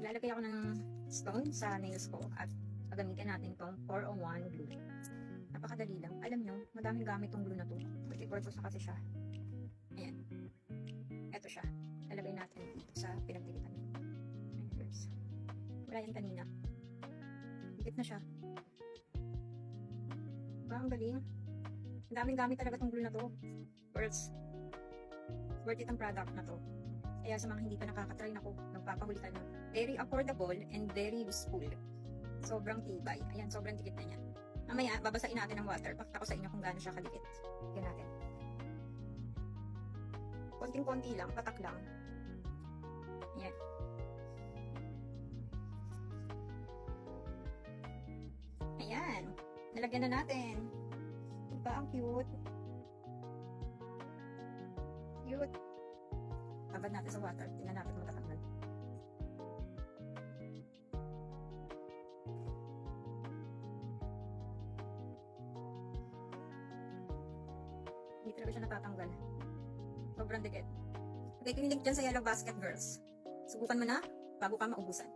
Maglalagay ako ng stone sa nails ko at gagamitin natin tong 401 glue. Napakadali lang. Alam nyo, madaming gamit tong glue na to. Multi-purpose na kasi siya. Ayan. Ito siya. Lalagay natin dito sa pinagpilitan. Ayan, girls. Wala yan kanina. Dikit na siya. Diba, ang galing. Ang daming gamit talaga tong glue na to. Girls, worth it ang product na to. Kaya sa mga hindi pa nakakatry, ako, magpapahuli ka na. Very affordable and very useful. Sobrang tibay. Ayan, sobrang dikit na niya. Mamaya, babasain natin ng water. Pakita ko sa inyo kung gaano siya kadikit. Tignan natin. Konting-konti lang, patak lang. Ayan. Ayan. Nalagyan na natin. Diba? Ang cute. Cute. Babad natin sa water. Tingnan natin kung matatanggal. Hindi talaga siya natatanggal. Sobrang dikit. Okay, yung link dyan sa Yellow Basket, girls. Subukan mo na bago ka maubusan.